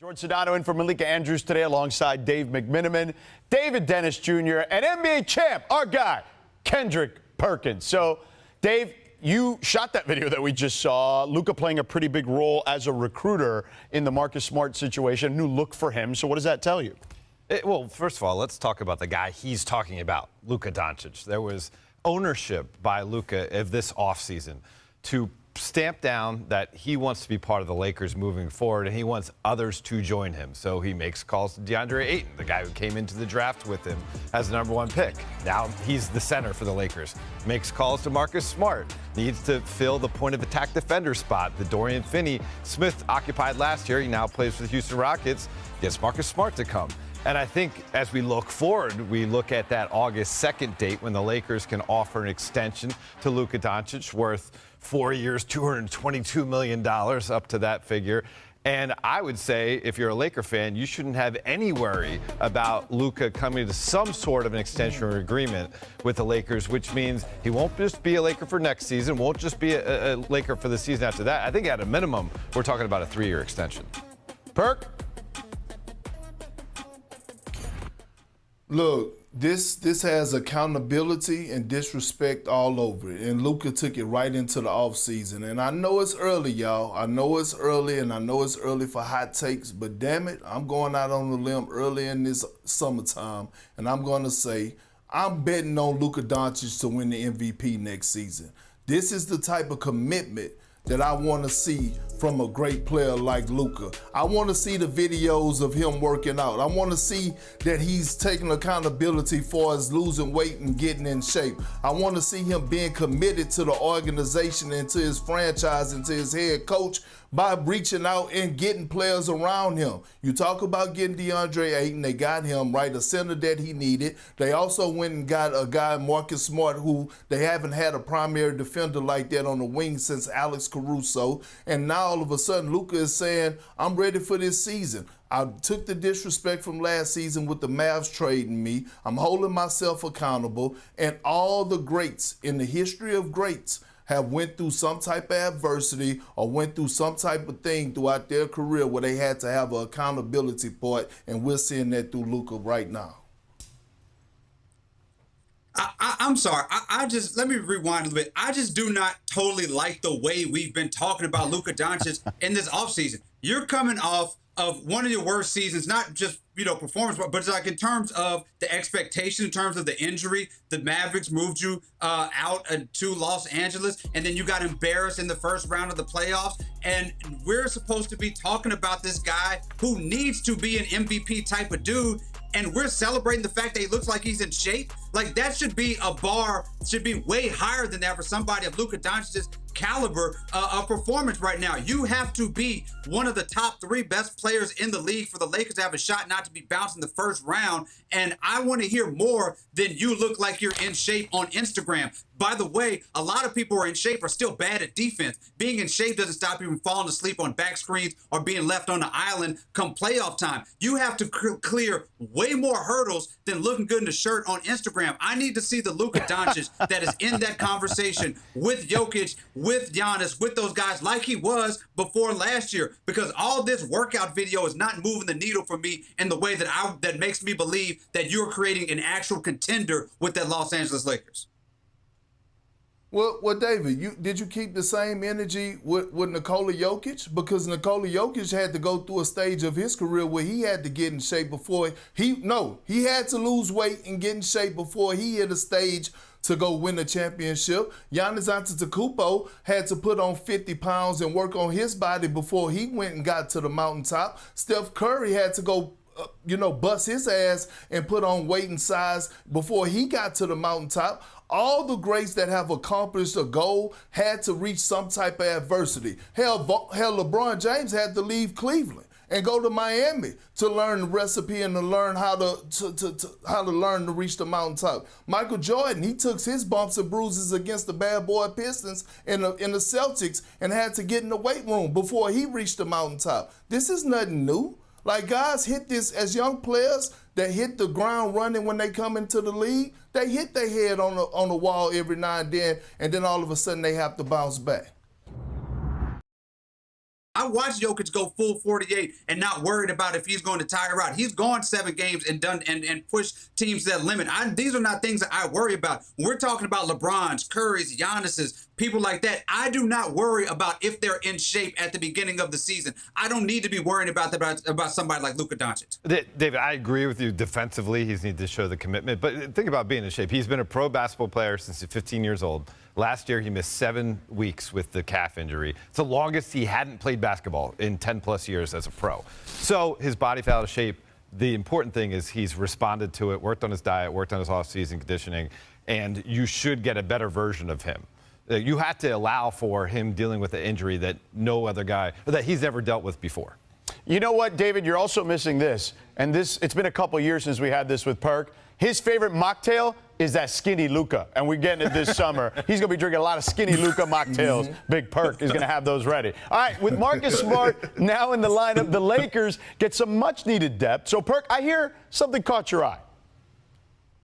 George Sedano in for Malika Andrews today alongside Dave McMiniman, David Dennis Jr., and NBA champ, our guy, Kendrick Perkins. So, Dave, you shot that video that we just saw. Luka playing a pretty big role as a recruiter in the Marcus Smart situation. New look for him. So what does that tell you? Well, first of all, let's talk about the guy he's talking about, Luka Doncic. There was ownership by Luka of this offseason to stamp down that he wants to be part of the Lakers moving forward, and he wants others to join him. So he makes calls to DeAndre Ayton, the guy who came into the draft with him as the #1 pick. Now he's the center for the Lakers. Makes calls to Marcus Smart. Needs to fill the point of attack defender spot that Dorian Finney-Smith occupied last year. He now plays for the Houston Rockets. Gets Marcus Smart to come. And I think as we look forward, we look at that August 2nd date when the Lakers can offer an extension to Luka Doncic worth 4 years, $222 million, up to that figure. And I would say, if you're a Laker fan, you shouldn't have any worry about Luka coming to some sort of an extension or agreement with the Lakers, which means he won't just be a Laker for next season, won't just be a Laker for the season after that. I think at a minimum, we're talking about a 3-year extension. Perk? Look, this has accountability and disrespect all over it. And Luka took it right into the offseason. And I know it's early, y'all. I know it's early, and I know it's early for hot takes. But damn it, I'm going out on the limb early in this summertime. And I'm going to say, I'm betting on Luka Doncic to win the MVP next season. This is the type of commitment that I want to see from a great player like Luka. I want to see the videos of him working out. I want to see that he's taking accountability for his losing weight and getting in shape. I want to see him being committed to the organization and to his franchise and to his head coach by reaching out and getting players around him. You talk about getting DeAndre Ayton, they got him, right, a center that he needed. They also went and got a guy, Marcus Smart, who they haven't had a primary defender like that on the wing since Alex Caruso. And now all of a sudden, Luka is saying, I'm ready for this season. I took the disrespect from last season with the Mavs trading me. I'm holding myself accountable. And all the greats in the history of greats have went through some type of adversity or went through some type of thing throughout their career where they had to have an accountability part, and we're seeing that through Luka right now. I'm sorry. I just, let me rewind a little bit. I just do not totally like the way we've been talking about Luka Doncic in this offseason. You're coming off of one of your worst seasons, not just, performance, but it's like in terms of the expectation, in terms of the injury. The Mavericks moved you out to Los Angeles, and then you got embarrassed in the first round of the playoffs. And we're supposed to be talking about this guy who needs to be an MVP type of dude, and we're celebrating the fact that he looks like he's in shape. Like, that should be a bar, should be way higher than that for somebody of Luka Doncic's caliber of performance right now. You have to be one of the top 3 best players in the league for the Lakers to have a shot not to be bounced in the first round. And I want to hear more than you look like you're in shape on Instagram. By the way, a lot of people who are in shape are still bad at defense. Being in shape doesn't stop you from falling asleep on back screens or being left on the island come playoff time. You have to clear way more hurdles than looking good in the shirt on Instagram. I need to see the Luka Doncic that is in that conversation with Jokic, with Giannis, with those guys like he was before last year, because all this workout video is not moving the needle for me in the way that makes me believe that you're creating an actual contender with that Los Angeles Lakers. Well, David, did you keep the same energy with Nikola Jokic? Because Nikola Jokic had to go through a stage of his career where he had to get in shape before he had to lose weight and get in shape before he hit a stage to go win a championship. Giannis Antetokounmpo had to put on 50 pounds and work on his body before he went and got to the mountaintop. Steph Curry had to go bust his ass and put on weight and size before he got to the mountaintop. All the greats that have accomplished a goal had to reach some type of adversity. Hell, LeBron James had to leave Cleveland and go to Miami to learn the recipe and to learn how to learn to reach the mountaintop. Michael Jordan, he took his bumps and bruises against the bad boy Pistons in the Celtics and had to get in the weight room before he reached the mountaintop. This is nothing new. Like, guys hit this as young players that hit the ground running when they come into the league. They hit their head on the wall every now and then all of a sudden they have to bounce back. I watched Jokic go full 48 and not worried about if he's going to tire out. He's gone 7 games and done and pushed teams to that limit. These are not things that I worry about. When we're talking about LeBron's, Curry's, Giannis's, people like that, I do not worry about if they're in shape at the beginning of the season. I don't need to be worrying about somebody like Luka Doncic. David, I agree with you defensively. He's need to show the commitment. But think about being in shape. He's been a pro basketball player since he's 15 years old. Last year, he missed 7 weeks with the calf injury. It's the longest he hadn't played basketball in 10-plus years as a pro. So his body fell out of shape. The important thing is he's responded to it, worked on his diet, worked on his off-season conditioning, and you should get a better version of him. You have to allow for him dealing with an injury that no other guy, that he's never dealt with before. You know what, David? You're also missing this. And it's been a couple years since we had this with Perk. His favorite mocktail is that skinny Luka. And we're getting it this summer. He's going to be drinking a lot of skinny Luka mocktails. Big Perk is going to have those ready. All right, with Marcus Smart now in the lineup, the Lakers get some much-needed depth. So, Perk, I hear something caught your eye.